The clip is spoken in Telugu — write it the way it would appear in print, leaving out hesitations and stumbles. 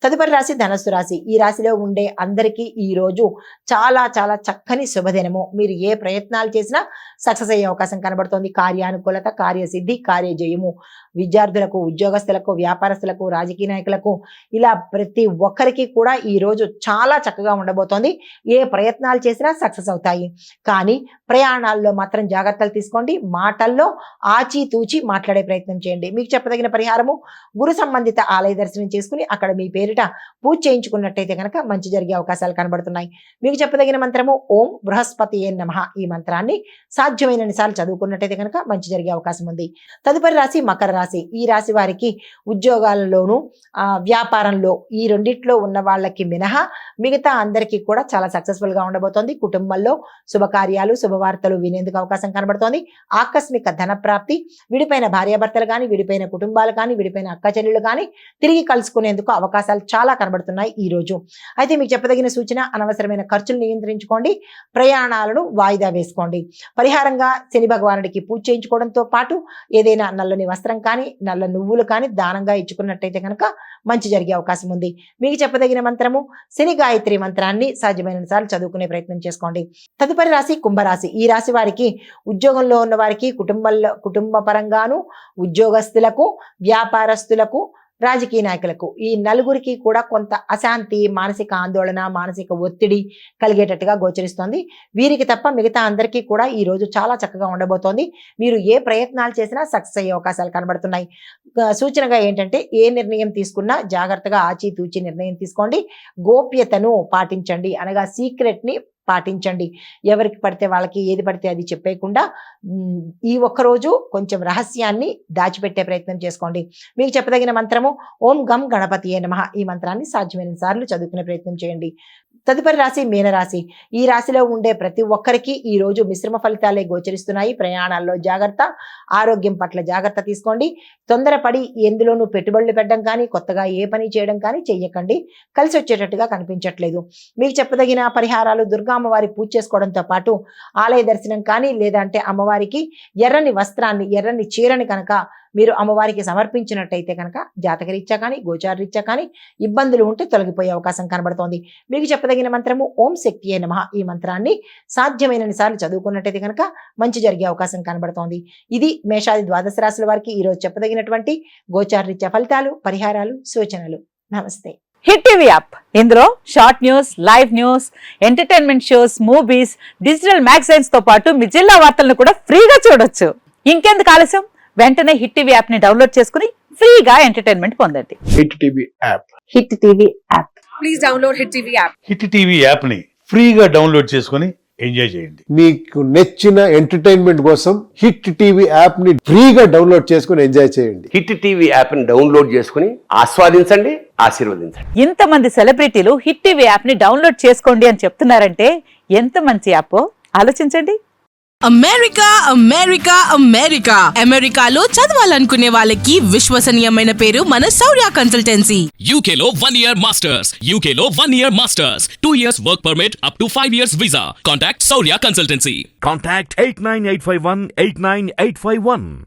తదుపరి రాశి ధనస్సు రాశి. ఈ రాశిలో ఉండే అందరికీ ఈ రోజు చాలా చాలా చక్కని శుభదినము. మీరు ఏ ప్రయత్నాలు చేసినా సక్సెస్ అయ్యే అవకాశం కనబడుతోంది. కార్యానుకూలత, కార్యసిద్ధి, కార్యజయము. విద్యార్థులకు, ఉద్యోగస్తులకు, వ్యాపారస్తులకు, రాజకీయ నాయకులకు ఇలా ప్రతి ఒక్కరికి కూడా ఈ రోజు చాలా చక్కగా ఉండబోతోంది. ఏ ప్రయత్నాలు చేసినా సక్సెస్ అవుతాయి. కానీ ప్రయాణాల్లో మాత్రం జాగ్రత్తలు తీసుకోండి. మాటల్లో ఆచితూచి మాట్లాడే ప్రయత్నం చేయండి. మీకు చెప్పదగిన పరిహారము, గురు సంబంధిత ఆలయ దర్శనం చేసుకుని అక్కడ మీ పేరిట పూజ చేయించుకున్నట్టయితే కనుక మంచి జరిగే అవకాశాలు కనబడుతున్నాయి. మీకు చెప్పదగిన మంత్రము ఓం బృహస్పతియే నమః. ఈ మంత్రాన్ని సాధ్యమైనన్ని సార్లు చదువుకున్నట్టయితే కనుక మంచి జరిగే అవకాశం ఉంది. తదుపరి రాశి మకర రాశి. ఈ రాశి వారికి ఉద్యోగాలలోను, వ్యాపారంలో ఈ రెండిట్లో ఉన్న వాళ్ళకి మినహా మిగతా అందరికీ కూడా చాలా సక్సెస్ఫుల్ గా ఉండబోతోంది. కుటుంబంలో శుభకార్యాలు, శుభవార్తలు వినేందుకు అవకాశం కనబడుతోంది. ఆకస్మిక ధన ప్రాప్తి, విడిపోయిన భార్యాభర్తలు కానీ, విడిపోయిన కుటుంబాలు కానీ, విడిపోయిన అక్క చెల్లెళ్ళు కానీ తిరిగి కలుసుకునేందుకు అవకాశాలు చాలా కనబడుతున్నాయి ఈ రోజు. అయితే మీకు చెప్పదగిన సూచన, అనవసరమైన ఖర్చులు నియంత్రించుకోండి. ప్రయాణాలను వాయిదా వేసుకోండి. పరిహారంగా శని భగవానుడికి పూజ చేయించుకోవడంతో పాటు ఏదైనా నల్లని వస్త్రం కానీ, నల్ల నువ్వులు కానీ దానంగా ఇచ్చుకున్నట్టయితే కనుక మంచి జరిగే అవకాశం ఉంది. మీకు చెప్పదగిన మంత్రము శని గాయత్రి మంత్రాన్ని సాధ్యమైన సార్లు చదువుకునే ప్రయత్నం చేసుకోండి. తదుపరి రాశి కుంభరాశి. ఈ రాశి వారికి ఉద్యోగంలో ఉన్న వారికి, కుటుంబ పరంగాను, ఉద్యోగస్తులకు, వ్యాపారస్తులకు, రాజకీయ నాయకులకు ఈ నలుగురికి కూడా కొంత అశాంతి, మానసిక ఆందోళన, మానసిక ఒత్తిడి కలిగేటట్టుగా గోచరిస్తోంది. వీరికి తప్ప మిగతా అందరికీ కూడా ఈ రోజు చాలా చక్కగా ఉండబోతోంది. మీరు ఏ ప్రయత్నాలు చేసినా సక్సెస్ అయ్యే అవకాశాలు కనబడుతున్నాయి. సూచనగా ఏంటంటే ఏ నిర్ణయం తీసుకున్నా జాగ్రత్తగా ఆచితూచి నిర్ణయం తీసుకోండి. గోప్యతను పాటించండి, అనగా సీక్రెట్ ని పాటించండి. ఎవరికి పడితే వాళ్ళకి ఏది పడితే అది చెప్పేయకుండా ఈ ఒక్కరోజు కొంచెం రహస్యాన్ని దాచిపెట్టే ప్రయత్నం చేసుకోండి. మీకు చెప్పదగిన మంత్రము ఓం గం గణపతియే నమః. ఈ మంత్రాన్ని సాధ్యమైన సార్లు చదువుకునే ప్రయత్నం చేయండి. తదుపరి రాశి మీనరాశి. ఈ రాశిలో ఉండే ప్రతి ఒక్కరికి ఈ రోజు మిశ్రమ ఫలితాలే గోచరిస్తున్నాయి. ప్రయాణాల్లో జాగ్రత్త, ఆరోగ్యం పట్ల జాగ్రత్త తీసుకోండి. తొందరపడి ఎందులోనూ పెట్టుబడులు పెట్టడం కానీ, కొత్తగా ఏ పని చేయడం కానీ చెయ్యకండి. కలిసి వచ్చేటట్టుగా కనిపించట్లేదు. మీకు చెప్పదగిన పరిహారాలు, దుర్గా అమ్మవారి పూజ చేసుకోవడంతో పాటు ఆలయ దర్శనం కానీ, లేదంటే అమ్మవారికి ఎర్రని వస్త్రాన్ని, ఎర్రని చీరని కనుక మీరు అమ్మవారికి సమర్పించినట్టయితే కనుక జాతకరీత్యా కానీ, గోచారరీత్యా కానీ ఇబ్బందులు ఉంటే తొలగిపోయే అవకాశం కనబడుతోంది. మీకు చెప్పదగిన మంత్రము ఓం శక్తియే నమః. ఈ మంత్రాన్ని సాధ్యమైనన్ని సార్లు చదువుకున్నట్టయితే కనుక మంచి జరిగే అవకాశం కనబడుతోంది. ఇది మేషాది ద్వాదశ రాశుల వారికి ఈ రోజు చెప్పదగినటువంటి గోచారరీత్యా ఫలితాలు, పరిహారాలు, సూచనలు. నమస్తే. హిట్ టీవీ యాప్, ఇందులో short news, live news, entertainment shows, movies, digital magazines తో పాటు మీ జిల్లా వార్తలను కూడా ఫ్రీగా చూడొచ్చు. ఇంకెందుకు ఆలస్యం, వెంటనే హిట్ టీవీ యాప్ ని డౌన్లోడ్ చేసుకుని ఫ్రీగా ఎంటర్టైన్మెంట్ పొందండి. Hit TV app. Hit TV app. Please download hit TV app. Hit TV app ని ఫ్రీగా డౌన్లోడ్ చేసుకుని ఎంజాయ్ చేయండి. మీకు నచ్చిన ఎంటర్టైన్మెంట్ కోసం హిట్ టీవీ యాప్ ని ఫ్రీగా డౌన్లోడ్ చేసుకుని ఎంజాయ్ చేయండి. హిట్ టీవీ యాప్ ని డౌన్లోడ్ చేసుకుని ఆస్వాదించండి, ఆశీర్వదించండి. ఇంతమంది సెలబ్రిటీలు హిట్ టీవీ యాప్ ని డౌన్లోడ్ చేసుకోండి అని చెప్తున్నారంటే ఎంత మంచి యాప్ ఆలోచించండి. అమెరికా అమెరికా అమెరికా అమెరికాలో చదవాలనుకునే వాళ్ళకి విశ్వసనీయమైన పేరు మన శౌర్య కన్సల్టెన్సీ. UK లో 1 year masters. UK లో 1 year masters. 2 years work permit up to 5 years visa. Contact Saurya Consultancy. Contact 89851 89851.